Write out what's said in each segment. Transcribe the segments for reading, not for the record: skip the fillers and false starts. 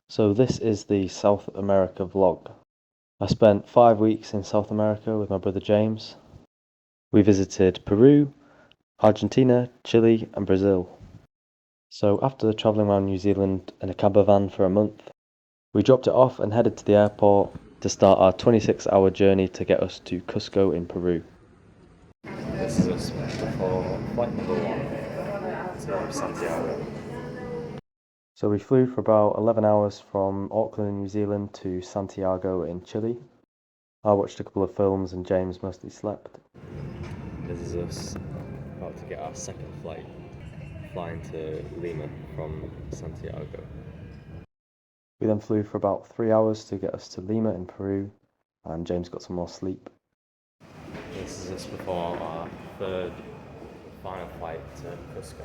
So this is the South America vlog. I spent 5 weeks in South America with my brother James. We visited Peru, Argentina, Chile and Brazil. So after travelling around New Zealand in a camper van for a month, we dropped it off and headed to the airport to start our 26-hour journey to get us to Cusco in Peru. This is us before flight number 1 to Santiago. So we flew for about 11 hours from Auckland in New Zealand to Santiago in Chile. I watched a couple of films and James mostly slept. This is us about to get our second flight, flying to Lima from Santiago. We then flew for about 3 hours to get us to Lima in Peru, and James got some more sleep. This is us before our third final flight to Cusco.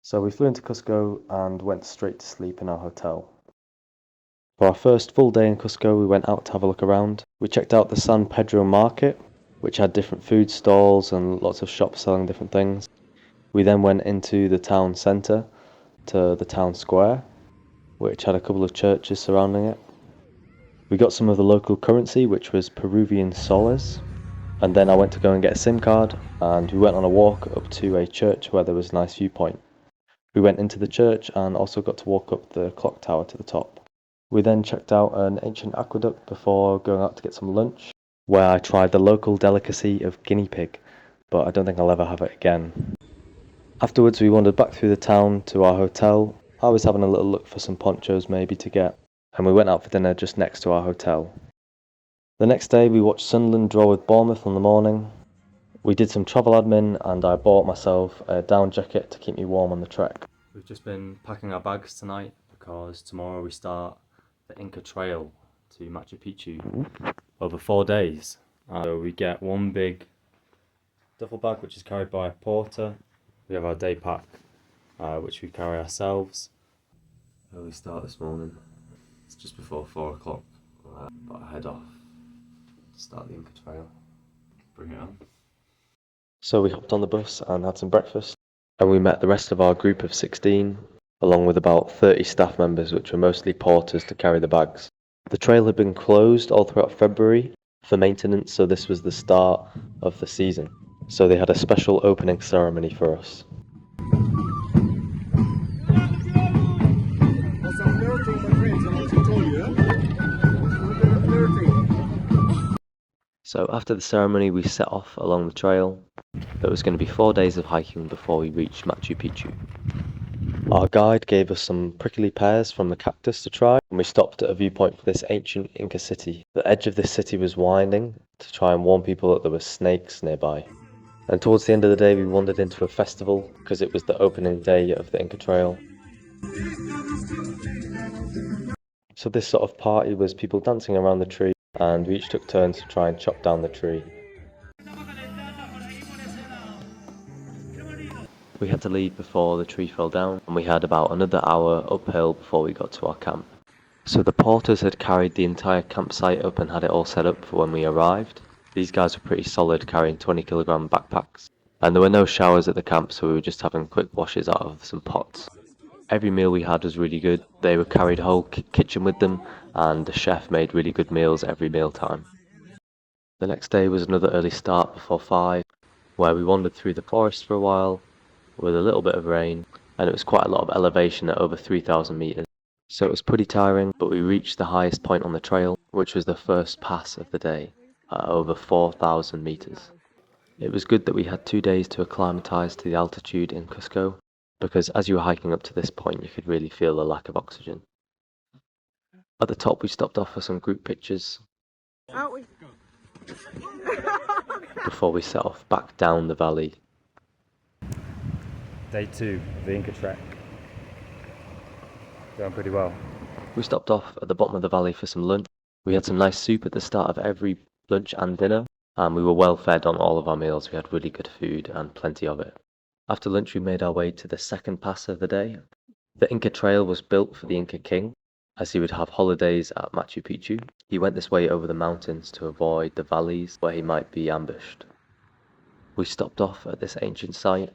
So we flew into Cusco and went straight to sleep in our hotel. For our first full day in Cusco, we went out to have a look around. We checked out the San Pedro market, which had different food stalls and lots of shops selling different things. We then went into the town centre, to the town square, which had a couple of churches surrounding it. We got some of the local currency, which was Peruvian soles, and then I went to go and get a SIM card, and we went on a walk up to a church where there was a nice viewpoint. We went into the church and also got to walk up the clock tower to the top. We then checked out an ancient aqueduct before going out to get some lunch, where I tried the local delicacy of guinea pig, but I don't think I'll ever have it again. Afterwards we wandered back through the town to our hotel. I was having a little look for some ponchos maybe to get, and we went out for dinner just next to our hotel. The next day we watched Sunderland draw with Bournemouth in the morning. We did some travel admin and I bought myself a down jacket to keep me warm on the trek. We've just been packing our bags tonight because tomorrow we start the Inca Trail to Machu Picchu over 4 days. So we get one big duffel bag which is carried by a porter. We have our day pack which we carry ourselves. Early start this morning. It's just before 4 o'clock, but I head off to start the Inca Trail. Bring it on. So we hopped on the bus and had some breakfast, and we met the rest of our group of 16, along with about 30 staff members, which were mostly porters to carry the bags. The trail had been closed all throughout February for maintenance, so this was the start of the season. So they had a special opening ceremony for us. So after the ceremony we set off along the trail. There was going to be 4 days of hiking before we reached Machu Picchu. Our guide gave us some prickly pears from the cactus to try, and we stopped at a viewpoint for this ancient Inca city. The edge of this city was winding to try and warn people that there were snakes nearby. And towards the end of the day we wandered into a festival because it was the opening day of the Inca Trail. So this sort of party was people dancing around the tree, and we each took turns to try and chop down the tree. We had to leave before the tree fell down, and we had about another hour uphill before we got to our camp. So the porters had carried the entire campsite up and had it all set up for when we arrived. These guys were pretty solid, carrying 20-kilogram backpacks. And there were no showers at the camp, so we were just having quick washes out of some pots. Every meal we had was really good. They were carried a whole kitchen with them, and the chef made really good meals every mealtime. The next day was another early start before 5, where we wandered through the forest for a while, with a little bit of rain, and it was quite a lot of elevation at over 3,000 meters. So it was pretty tiring, but we reached the highest point on the trail, which was the first pass of the day, at over 4,000 meters. It was good that we had 2 days to acclimatize to the altitude in Cusco, because as you were hiking up to this point, you could really feel the lack of oxygen. At the top, we stopped off for some group pictures before we set off back down the valley. Day 2 of the Inca trek. Going pretty well. We stopped off at the bottom of the valley for some lunch. We had some nice soup at the start of every lunch and dinner, and we were well fed on all of our meals. We had really good food and plenty of it. After lunch we made our way to the second pass of the day. The Inca Trail was built for the Inca king, as he would have holidays at Machu Picchu. He went this way over the mountains to avoid the valleys where he might be ambushed. We stopped off at this ancient site,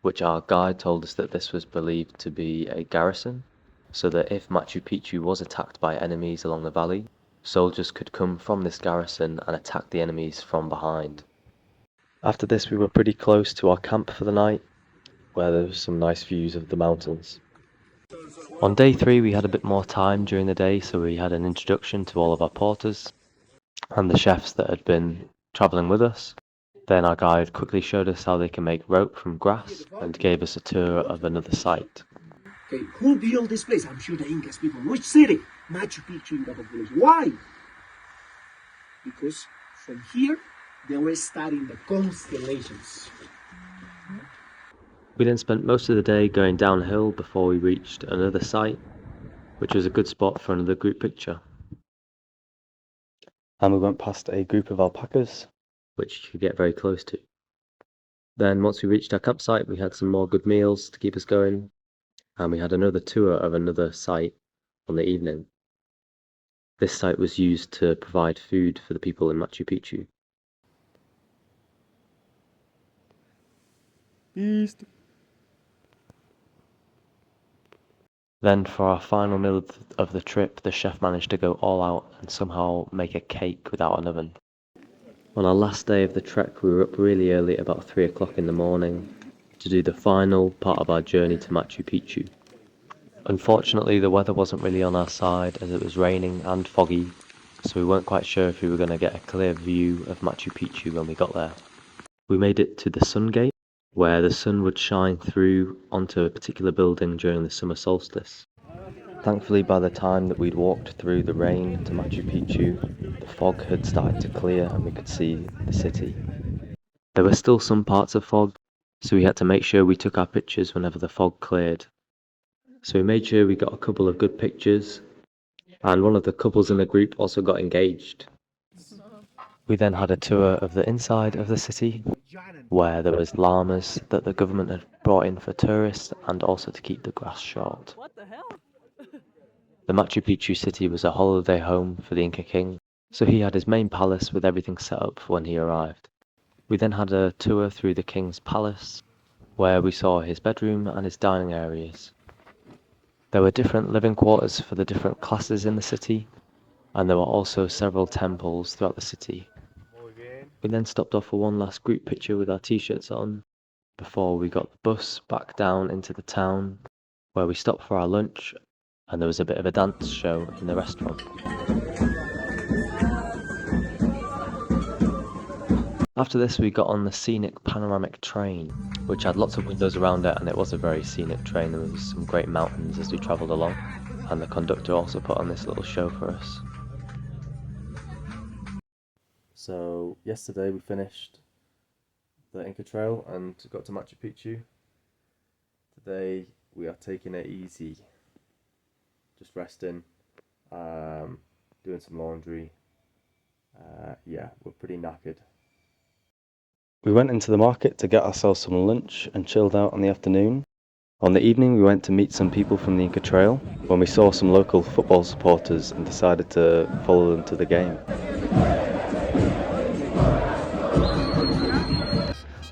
which our guide told us that this was believed to be a garrison. so that if Machu Picchu was attacked by enemies along the valley, soldiers could come from this garrison and attack the enemies from behind. After this, we were pretty close to our camp for the night, where there was some nice views of the mountains. On day 3, we had a bit more time during the day, so we had an introduction to all of our porters and the chefs that had been travelling with us. Then our guide quickly showed us how they can make rope from grass and gave us a tour of another site. Okay, who built this place? I'm sure the Incas people. Which city? Machu Picchu Inca population. Why? Because from here, they were studying the constellations. We then spent most of the day going downhill before we reached another site, which was a good spot for another group picture. And we went past a group of alpacas, which you could get very close to. Then once we reached our campsite, we had some more good meals to keep us going, and we had another tour of another site on the evening. This site was used to provide food for the people in Machu Picchu. Beast. Then for our final meal of the trip, the chef managed to go all out and somehow make a cake without an oven. On our last day of the trek, we were up really early, about 3 o'clock in the morning, to do the final part of our journey to Machu Picchu. Unfortunately, the weather wasn't really on our side as it was raining and foggy, so we weren't quite sure if we were going to get a clear view of Machu Picchu when we got there. We made it to the sun gate, where the sun would shine through onto a particular building during the summer solstice. Thankfully, by the time that we'd walked through the rain to Machu Picchu, the fog had started to clear and we could see the city. There were still some parts of fog, so we had to make sure we took our pictures whenever the fog cleared. So we made sure we got a couple of good pictures, and one of the couples in the group also got engaged. We then had a tour of the inside of the city, where there was llamas that the government had brought in for tourists and also to keep the grass short. What the hell? The Machu Picchu city was a holiday home for the Inca king, so he had his main palace with everything set up for when he arrived. We then had a tour through the king's palace, where we saw his bedroom and his dining areas. There were different living quarters for the different classes in the city, and there were also several temples throughout the city. We then stopped off for one last group picture with our t-shirts on, before we got the bus back down into the town, where we stopped for our lunch, and there was a bit of a dance show in the restaurant. After this, we got on the scenic panoramic train, which had lots of windows around it, and it was a very scenic train. There was some great mountains as we travelled along, and the conductor also put on this little show for us. So yesterday we finished the Inca Trail and got to Machu Picchu. Today we are taking it easy, just resting, doing some laundry. Yeah, we're pretty knackered. We went into the market to get ourselves some lunch and chilled out in the afternoon. On the evening we went to meet some people from the Inca Trail when we saw some local football supporters and decided to follow them to the game.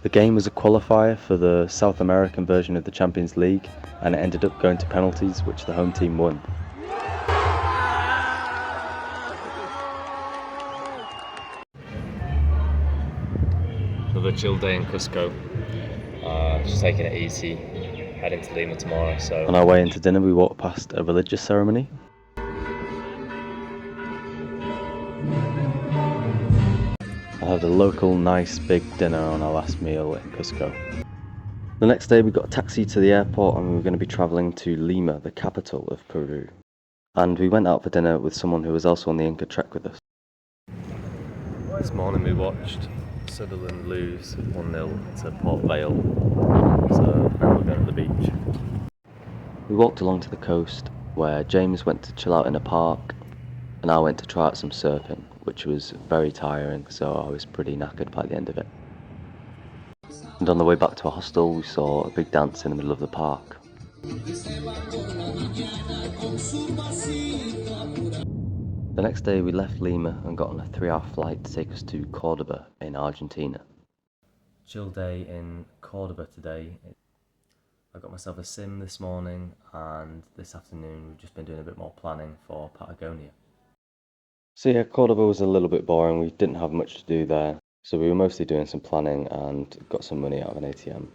The game was a qualifier for the South American version of the Champions League, and it ended up going to penalties, which the home team won. Another chill day in Cusco. Just taking it easy, heading to Lima tomorrow. So on our way into dinner we walked past a religious ceremony. I had a local nice big dinner on our last meal in Cusco. The next day we got a taxi to the airport and we were going to be travelling to Lima, the capital of Peru. And we went out for dinner with someone who was also on the Inca trek with us. This morning we watched Sunderland lose 1-0 to Port Vale, so now we're going to the beach. We walked along to the coast, where James went to chill out in a park, and I went to try out some surfing, which was very tiring, so I was pretty knackered by the end of it. And on the way back to our hostel, we saw a big dance in the middle of the park. The next day we left Lima and got on a 3-hour flight to take us to Cordoba in Argentina. Chill day in Cordoba today. I got myself a sim this morning, and this afternoon we've just been doing a bit more planning for Patagonia. So yeah, Cordoba was a little bit boring. We didn't have much to do there, so we were mostly doing some planning and got some money out of an ATM.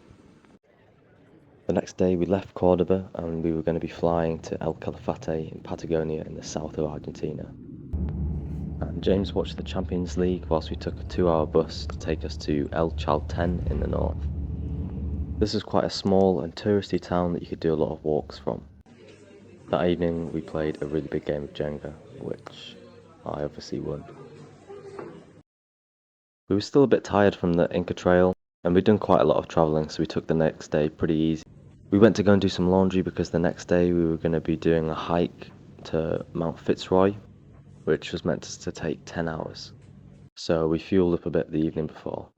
The next day we left Cordoba and we were going to be flying to El Calafate in Patagonia in the south of Argentina. And James watched the Champions League whilst we took a 2-hour bus to take us to El Chalten in the north. This is quite a small and touristy town that you could do a lot of walks from. That evening we played a really big game of Jenga, which I obviously won. We were still a bit tired from the Inca Trail, and we'd done quite a lot of travelling, so we took the next day pretty easy. We went to go and do some laundry because the next day we were going to be doing a hike to Mount Fitzroy, which was meant to take 10 hours. So we fueled up a bit the evening before.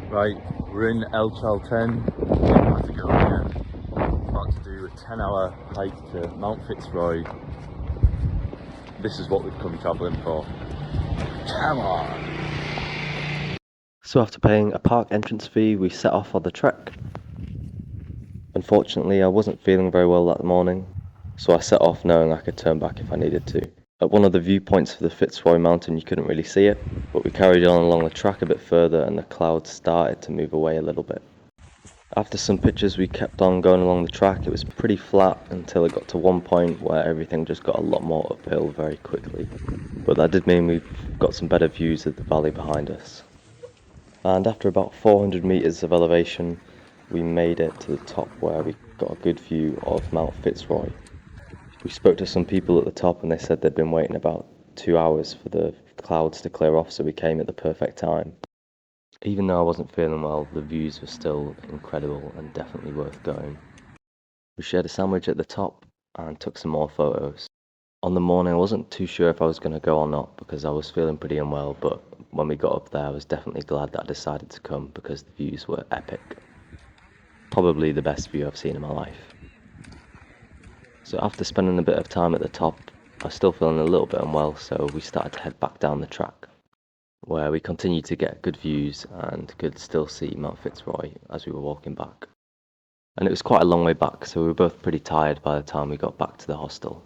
Right, we're in El Chalten, in Patagonia, about to do a 10-hour hike to Mount Fitzroy. This is what we've come travelling for. Come on! So after paying a park entrance fee, we set off on the trek. Unfortunately, I wasn't feeling very well that morning, so I set off knowing I could turn back if I needed to. At one of the viewpoints for the Fitzroy mountain you couldn't really see it, but we carried on along the track a bit further and the clouds started to move away a little bit. After some pictures we kept on going along the track. It was pretty flat until it got to one point where everything just got a lot more uphill very quickly. But that did mean we've got some better views of the valley behind us. And after about 400 metres of elevation, we made it to the top where we got a good view of Mount Fitzroy. We spoke to some people at the top and they said they'd been waiting about 2 hours for the clouds to clear off, so we came at the perfect time. Even though I wasn't feeling well, the views were still incredible and definitely worth going. We shared a sandwich at the top and took some more photos. On the morning I wasn't too sure if I was going to go or not because I was feeling pretty unwell, but when we got up there I was definitely glad that I decided to come because the views were epic. Probably the best view I've seen in my life. So after spending a bit of time at the top, I was still feeling a little bit unwell, so we started to head back down the track, where we continued to get good views and could still see Mount Fitzroy as we were walking back. And it was quite a long way back, so we were both pretty tired by the time we got back to the hostel.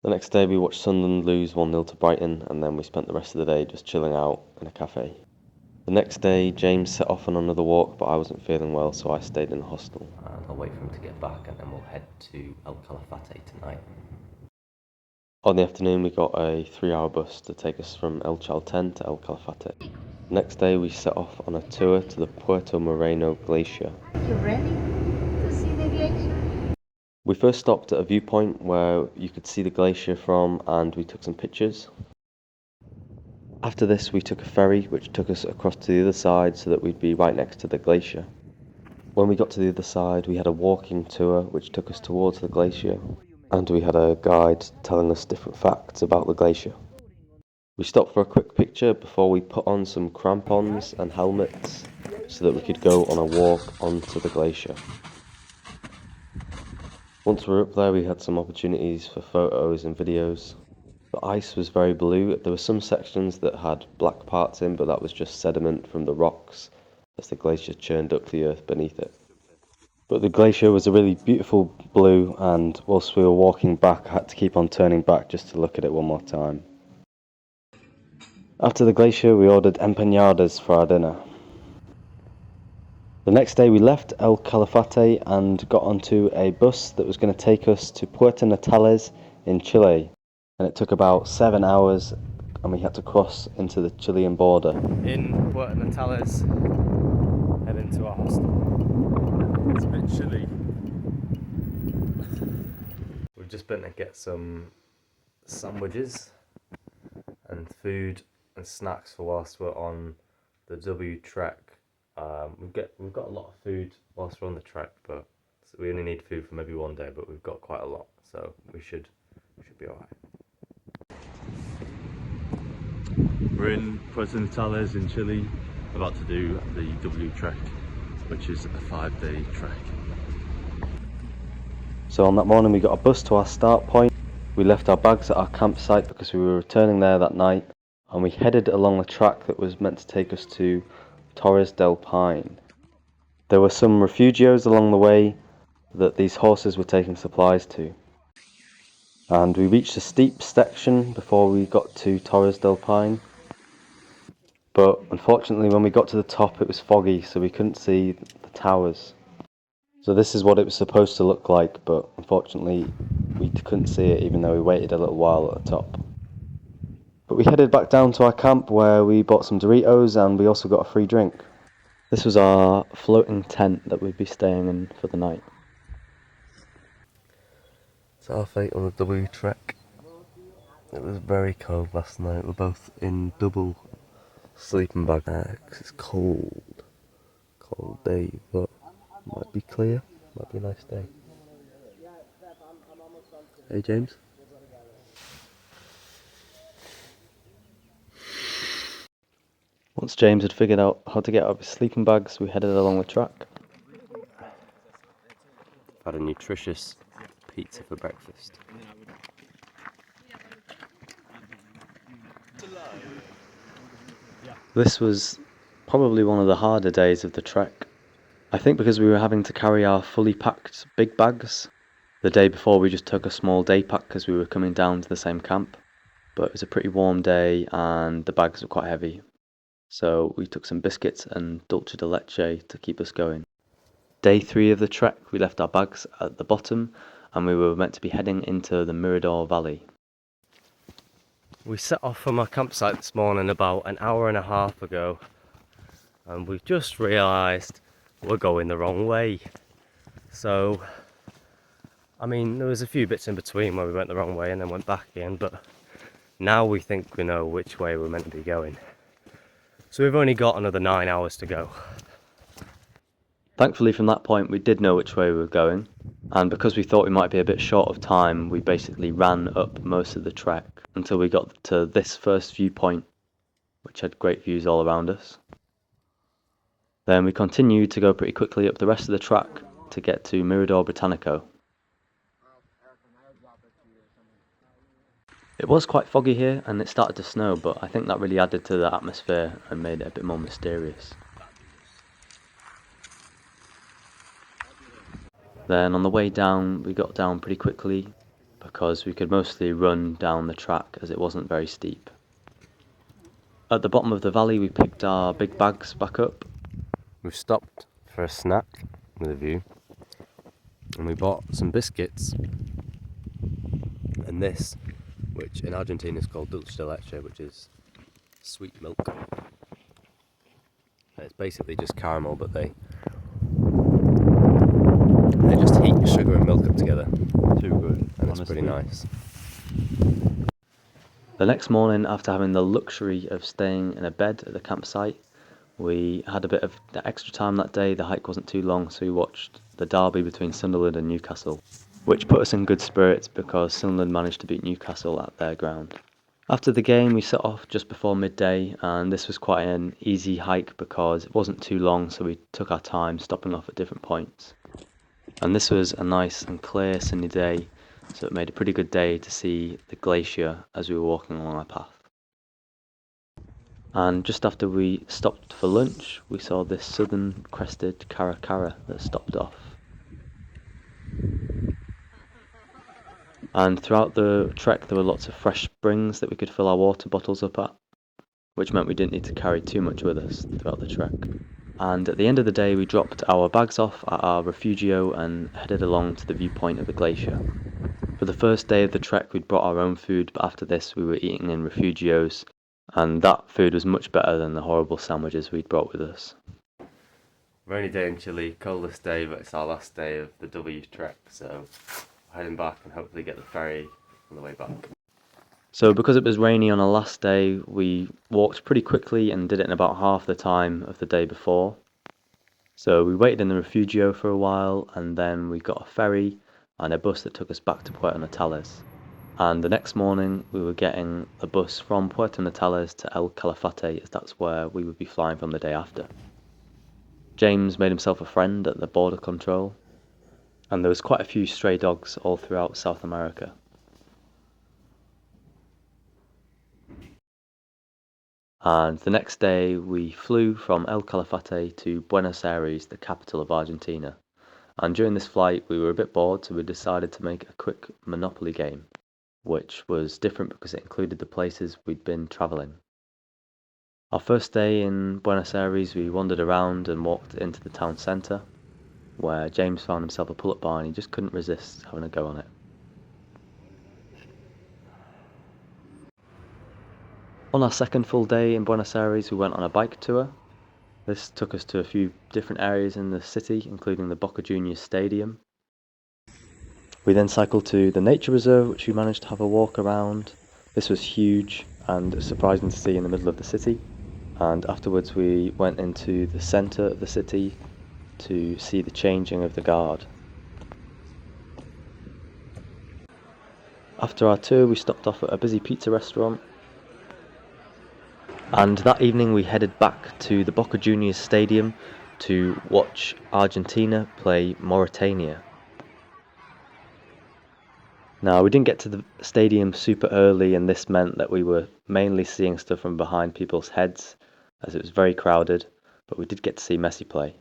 The next day we watched Sunderland lose 1-0 to Brighton, and then we spent the rest of the day just chilling out in a cafe. The next day, James set off on another walk, but I wasn't feeling well, so I stayed in the hostel. And I'll wait for him to get back, and then we'll head to El Calafate tonight. On the afternoon, we got a 3-hour bus to take us from El Chalten to El Calafate. Next day, we set off on a tour to the Puerto Moreno Glacier. You ready to see the glacier? We first stopped at a viewpoint where you could see the glacier from, and we took some pictures. After this we took a ferry which took us across to the other side so that we'd be right next to the glacier. When we got to the other side we had a walking tour which took us towards the glacier, and we had a guide telling us different facts about the glacier. We stopped for a quick picture before we put on some crampons and helmets so that we could go on a walk onto the glacier. Once we were up there we had some opportunities for photos and videos. The ice was very blue. There were some sections that had black parts in, but that was just sediment from the rocks as the glacier churned up the earth beneath it. But the glacier was a really beautiful blue, and whilst we were walking back I had to keep on turning back just to look at it one more time. After the glacier we ordered empanadas for our dinner. The next day we left El Calafate and got onto a bus that was going to take us to Puerto Natales in Chile. And it took about 7 hours and we had to cross into the Chilean border. In Puerto Natales, heading to our hostel. It's a bit chilly. We've just been to get some sandwiches and food and snacks for whilst we're on the W trek. We've got a lot of food whilst we're on the trek, but we only need food for maybe one day, but we've got quite a lot, so we should be alright. We're in Puerto Natales in Chile, about to do the W trek, which is a 5-day trek. So on that morning we got a bus to our start point. We left our bags at our campsite because we were returning there that night, and we headed along the track that was meant to take us to Torres del Paine. There were some refugios along the way that these horses were taking supplies to. And we reached a steep section before we got to Torres del Paine. But unfortunately when we got to the top it was foggy, so we couldn't see the towers. So this is what it was supposed to look like, but unfortunately we couldn't see it even though we waited a little while at the top. But we headed back down to our camp where we bought some Doritos and we also got a free drink. This was our floating tent that we'd be staying in for the night. It's half 8 on the W trek. It was very cold last night. We're both in double sleeping bag. 'Cause it's cold day, but might be clear. Might be a nice day. Hey James. Once James had figured out how to get out of his sleeping bags, we headed along the track. Had a nutritious pizza for breakfast. This was probably one of the harder days of the trek. I think because we were having to carry our fully packed big bags. The day before we just took a small day pack because we were coming down to the same camp. But it was a pretty warm day and the bags were quite heavy. So we took some biscuits and dulce de leche to keep us going. Day 3 of the trek, we left our bags at the bottom and we were meant to be heading into the Mirador Valley. We set off from our campsite this morning about an hour and a half ago, and we've just realised we're going the wrong way. So, I mean, there was a few bits in between where we went the wrong way and then went back again, but now we think we know which way we're meant to be going. So we've only got another 9 hours to go. Thankfully from that point we did know which way we were going, and because we thought we might be a bit short of time, we basically ran up most of the trek until we got to this first viewpoint, which had great views all around us. Then we continued to go pretty quickly up the rest of the track to get to Mirador Britannico. It was quite foggy here and it started to snow, but I think that really added to the atmosphere and made it a bit more mysterious. Then on the way down, we got down pretty quickly because we could mostly run down the track as it wasn't very steep. At the bottom of the valley we picked our big bags back up. We've stopped for a snack with a view, and we bought some biscuits and this, which in Argentina is called dulce de leche, which is sweet milk. And it's basically just caramel, but they just heat sugar and milk up together. Too good, and it's pretty nice. The next morning, after having the luxury of staying in a bed at the campsite, we had a bit of extra time that day. The hike wasn't too long, so we watched the derby between Sunderland and Newcastle, which put us in good spirits because Sunderland managed to beat Newcastle at their ground. After the game we set off just before midday, and this was quite an easy hike because it wasn't too long, so we took our time stopping off at different points. And this was a nice and clear sunny day, so it made a pretty good day to see the glacier as we were walking along our path. And just after we stopped for lunch, we saw this southern crested caracara that stopped off. And throughout the trek there were lots of fresh springs that we could fill our water bottles up at, which meant we didn't need to carry too much with us throughout the trek. And at the end of the day we dropped our bags off at our refugio and headed along to the viewpoint of the glacier. For the first day of the trek we'd brought our own food, but after this we were eating in refugios, and that food was much better than the horrible sandwiches we'd brought with us. Rainy day in Chile, coldest day, but it's our last day of the W trek, so we're heading back and hopefully get the ferry on the way back. So because it was rainy on our last day, we walked pretty quickly and did it in about half the time of the day before. So we waited in the refugio for a while, and then we got a ferry and a bus that took us back to Puerto Natales. And the next morning we were getting a bus from Puerto Natales to El Calafate, as that's where we would be flying from the day after. James made himself a friend at the border control, and there was quite a few stray dogs all throughout South America. And the next day we flew from El Calafate to Buenos Aires, the capital of Argentina. And during this flight we were a bit bored, so we decided to make a quick Monopoly game, which was different because it included the places we'd been travelling. Our first day in Buenos Aires, we wandered around and walked into the town centre, where James found himself a pull-up bar and he just couldn't resist having a go on it. On our second full day in Buenos Aires, we went on a bike tour. This took us to a few different areas in the city, including the Boca Juniors Stadium. We then cycled to the nature reserve, which we managed to have a walk around. This was huge and surprising to see in the middle of the city. And afterwards we went into the centre of the city to see the changing of the guard. After our tour we stopped off at a busy pizza restaurant, and that evening we headed back to the Boca Juniors Stadium to watch Argentina play Mauritania. Now, we didn't get to the stadium super early, and this meant that we were mainly seeing stuff from behind people's heads as it was very crowded, but we did get to see Messi play.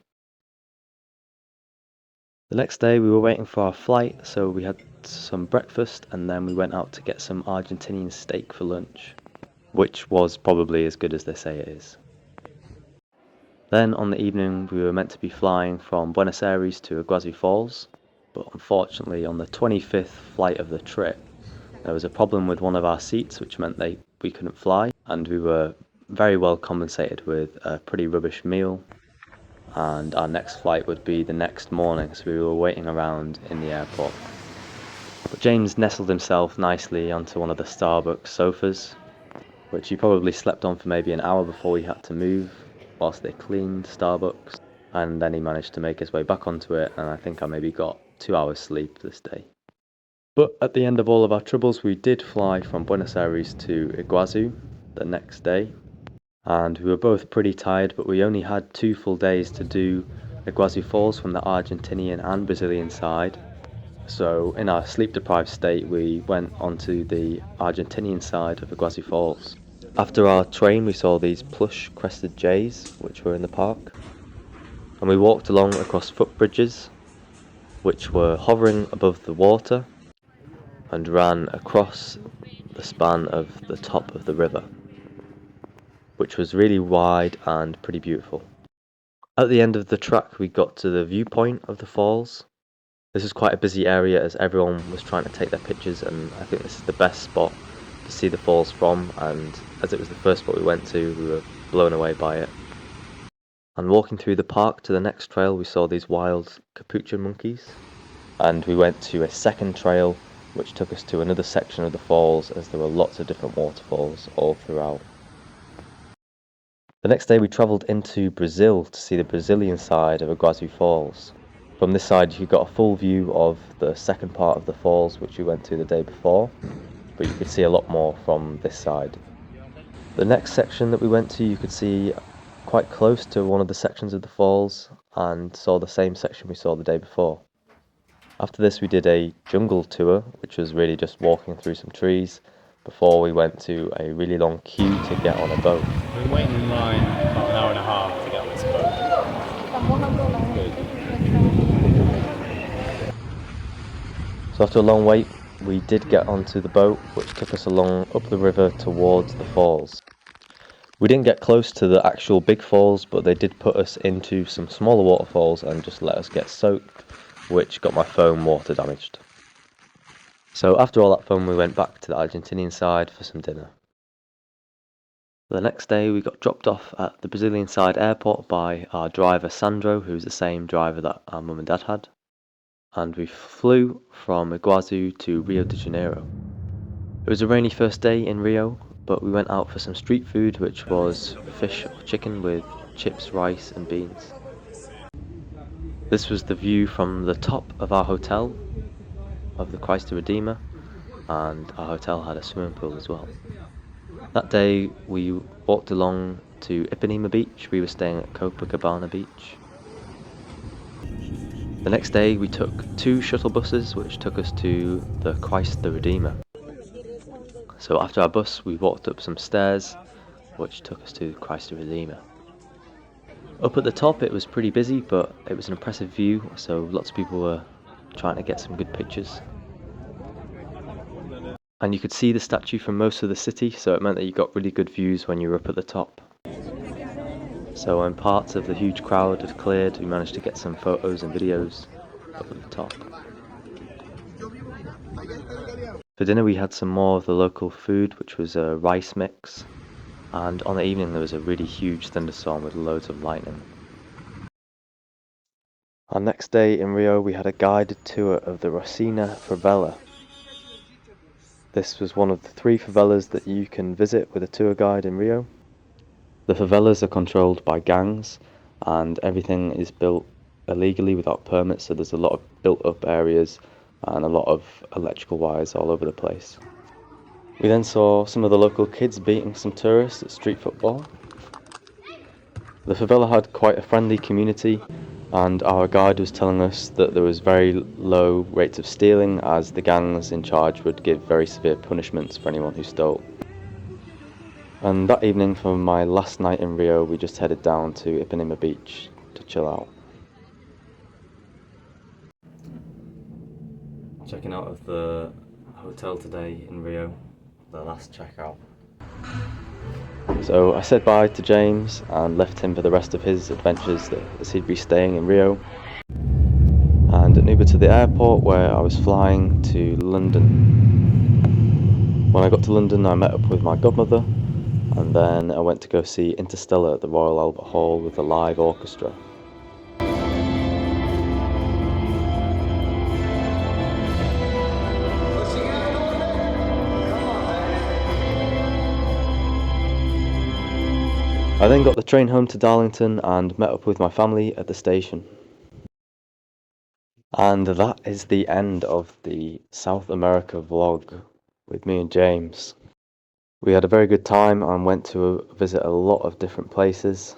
The next day we were waiting for our flight, so we had some breakfast and then we went out to get some Argentinian steak for lunch, which was probably as good as they say it is. Then on the evening we were meant to be flying from Buenos Aires to Iguazu Falls, but unfortunately on the 25th flight of the trip there was a problem with one of our seats, which meant we couldn't fly, and we were very well compensated with a pretty rubbish meal, and our next flight would be the next morning, so we were waiting around in the airport. But James nestled himself nicely onto one of the Starbucks sofas, which he probably slept on for maybe an hour before he had to move whilst they cleaned Starbucks, and then he managed to make his way back onto it, and I think I maybe got 2 hours sleep this day. But at the end of all of our troubles we did fly from Buenos Aires to Iguazu the next day, and we were both pretty tired, but we only had 2 full days to do Iguazu Falls from the Argentinian and Brazilian side. So in our sleep deprived state we went onto the Argentinian side of Iguazu Falls. After our train we saw these plush crested jays which were in the park, and we walked along across footbridges which were hovering above the water and ran across the span of the top of the river, which was really wide and pretty beautiful. At the end of the track we got to the viewpoint of the falls. This was quite a busy area as everyone was trying to take their pictures, and I think this is the best spot to see the falls from, and as it was the first spot we went to we were blown away by it. And walking through the park to the next trail we saw these wild capuchin monkeys, and we went to a second trail which took us to another section of the falls as there were lots of different waterfalls all throughout. The next day we travelled into Brazil to see the Brazilian side of Iguazu Falls. From this side you got a full view of the second part of the falls which we went to the day before, but you could see a lot more from this side. The next section that we went to you could see quite close to one of the sections of the falls and saw the same section we saw the day before. After this we did a jungle tour, which was really just walking through some trees before we went to a really long queue to get on a boat. We've been waiting in line about an hour and a half to get on this boat. So after a long wait we did get onto the boat, which took us along up the river towards the falls. We didn't get close to the actual big falls, but they did put us into some smaller waterfalls and just let us get soaked, which got my phone water damaged. So after all that fun we went back to the Argentinian side for some dinner. The next day we got dropped off at the Brazilian side airport by our driver Sandro, who's the same driver that our mum and dad had, and we flew from Iguazu to Rio de Janeiro. It was a rainy first day in Rio, but we went out for some street food, which was fish or chicken with chips, rice and beans. This was the view from the top of our hotel, of the Christ the Redeemer, and our hotel had a swimming pool as well. That day we walked along to Ipanema Beach. We were staying at Copacabana Beach. The next day we took 2 shuttle buses which took us to the Christ the Redeemer. So after our bus we walked up some stairs which took us to Christ the Redeemer. Up at the top it was pretty busy, but it was an impressive view, so lots of people were trying to get some good pictures. And you could see the statue from most of the city, so it meant that you got really good views when you were up at the top. So when parts of the huge crowd had cleared, we managed to get some photos and videos up at the top. For dinner we had some more of the local food, which was a rice mix, and on the evening there was a really huge thunderstorm with loads of lightning. Our next day in Rio we had a guided tour of the Rosina favela. This was one of the 3 favelas that you can visit with a tour guide in Rio. The favelas are controlled by gangs and everything is built illegally without permits, so there's a lot of built up areas and a lot of electrical wires all over the place. We then saw some of the local kids beating some tourists at street football. The favela had quite a friendly community, and our guide was telling us that there was very low rates of stealing, as the gangs in charge would give very severe punishments for anyone who stole. And that evening, for my last night in Rio, we just headed down to Ipanema Beach to chill out. Checking out of the hotel today in Rio, the last checkout. So I said bye to James and left him for the rest of his adventures as he'd be staying in Rio. And an Uber to the airport where I was flying to London. When I got to London I met up with my godmother, and then I went to go see Interstellar at the Royal Albert Hall with a live orchestra. I then got the train home to Darlington and met up with my family at the station. And that is the end of the South America vlog with me and James. We had a very good time and went to visit a lot of different places.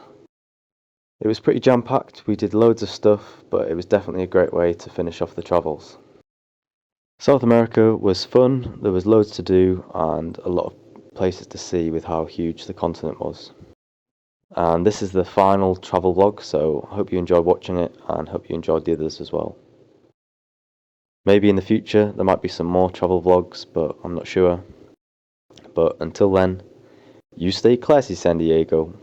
It was pretty jam-packed, we did loads of stuff, but it was definitely a great way to finish off the travels. South America was fun, there was loads to do and a lot of places to see with how huge the continent was. And this is the final travel vlog, so I hope you enjoyed watching it and hope you enjoyed the others as well. Maybe in the future there might be some more travel vlogs, but I'm not sure. But until then, you stay classy, San Diego.